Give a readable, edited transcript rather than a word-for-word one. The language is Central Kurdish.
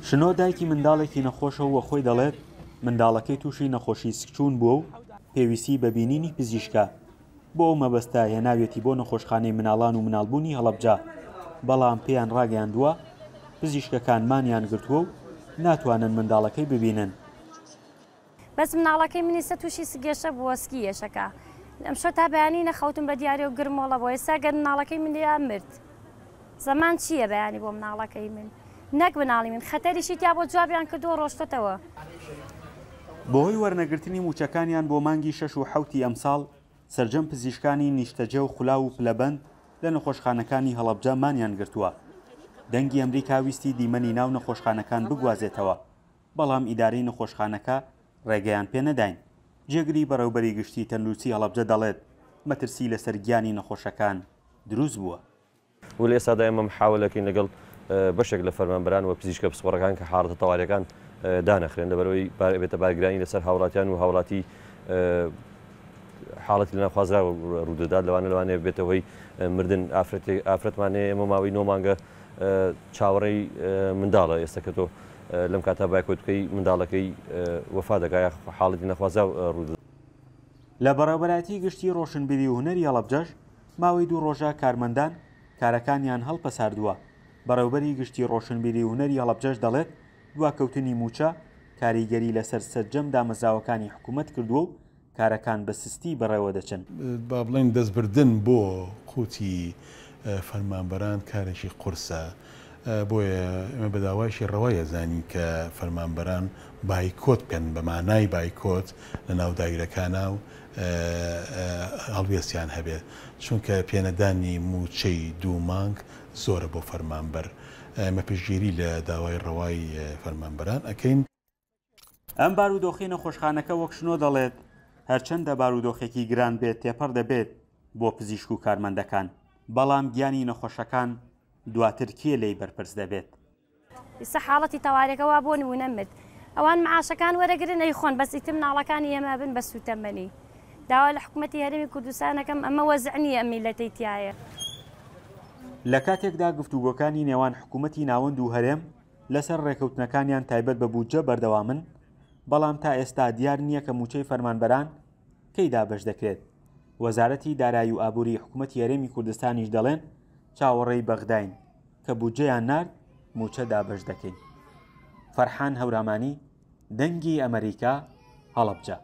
شنۆ دایکی منداڵێکی نەخۆشەوە وە خۆی دەڵێت منداڵەکەی تووشی نەخۆشی سکچوون بووە و پێویستی بە بینینی پزیشکە بۆ ئەو مەبەستە هێناوێتی بۆ نەخۆشخانەی مناڵان و مناڵبوونی هەڵەبجە، بەڵام پێیان ڕاگەیاندووە پزیشکەکان مانیان گرتووە و ناتوانن منداڵەکەی ببینن. بەس مناڵەکەی منیسە تووشی سگێشە بووە سکیێشەکە ئەمشۆ تا بەیانی نەخەوتم بە دیارێ و گرمۆڵە بۆ ئێستا گەر مناڵەکەی مندیان مرد. زەمان چییە بەیانی بۆ مناڵەکەی من؟ نەک مناڵی من خەتەریشی تیا بۆ جوابیان کردو ڕۆشتۆتەوە. بۆهۆی وەرنەگرتنی موچەکانیان بۆ مانگی 6 و 7 ئەمساڵ سەرجەم پزیشکانی نیشتەجێ و خولاو و پلەبەند لە نەخۆشخانەکانی هەڵەبجە مانیان گرتووە. دەنگی ئەمریکا ویستی دیمەنی ناو نەخۆشخانەکان بگوازێتەوە، بەڵام ئیدارەی نەخۆشخانەکە ڕێگەیان پێ نەداین. جێگری بەڕێوبەری گشتی تەندروستی هەڵەبجە دەڵێت مەترسی لەسەر گیانی نەخۆشەکان دروست بووە. و لە ئێستادا ئێمە محاولەکەین لەگەڵ بەشێک لە فەرمانبەران و پزیشکە پسپۆڕەکان کە حاڵەتە تەواریەکان دانەخرێن لەبەرەوەی بێتە بارگرانی لەسەر هاوڵاتیان و هاوڵاتی حاڵەتی لەناوخوازرا ڕوودەدات لەوانەیە بێتەوەی مردن ئافرەتمانەیە ئێمە ماوەی 9 مانگە چاوەڕێی منداڵە ئێستا کە تۆ لەم کاتا باکۆتکەی منداڵەکەی وەفا دەکات حاڵەتی نەخوازا ڕوودەدات. لە بەڕێوەبەرایەتی گشتی ڕۆشنبیری و هونەری هەڵەبجەش ماوەی 2 ڕۆژە کارمەندان کارەکانیان هەڵپەساردووە. بەڕێوەبەری گشتی ڕۆشنبیری و هونەری هەڵەبجەش دەڵێت دواکەوتنی موچە کاریگەری لەسەر سەرجەم دامەزراوەکانی حکوومەت کردووە و کارەکان بە سستی بەڕێوە دەچن. با بڵێن دەستبردن بۆ قوتی فەرمانبەران کارێکی قورسە، بۆیە ئێمە بەداوایشی ڕەوایە زانین کە فەرمانبەران بایکۆت بکەن بە مانای بایکۆت لە ناو دایرەکانە و هەڵوێستیان هەبێت، چونکە پێنەدانی موچەی 2 مانگ زۆرە بۆ فەرمانبەر. ئەمە پشتگیری لە داوای ڕەوای فەرمانبەران ئەەکەین. ئەم بارودۆخی نەخۆشخانەکە وەک شنۆ دەڵێت هەرچەندە بارودۆخێکی گران بێت تێپەڕ دەبێت بۆ پزیشک و کارمەندەکان، بەڵام گیانی نەخۆشەکان دواتر کێ لێی بەرپرس دەبێت. ئێستا حاڵەتی تەواریەکەوا بۆ نمونە مرد، ئەوان معاشەکان وەرەگرن ئەیخۆن بەس ئیتر مناڵەکانی ئێمە بن بە سوتەمەنی. داوا لە حکوومەتی هەرێمی کوردستانەکەم ئەمە وەزع نیە ئەم میلەتەی تایە. لە کاتێکدا گفتوگۆکانی نێوان حکوومەتی ناوەند و هەرێم لەسەر ڕێکەوتنەکانیان تایبەت بە بودجە بەردەوامن، بەڵام تا ئێستا دیار نییە کە موچەی فەرمانبەران کەیدا بەش دەکرێت. وەزارەتی دارایی و ئابووری حکوومەتی هەرێمی کوردستانیش دەڵێن چاوەڕێی بەغداین کە بودجەیان نارد موچە دابەش دەکەین. فەرحان هەورامانی، دەنگی ئەمریکا، هەڵەبجە.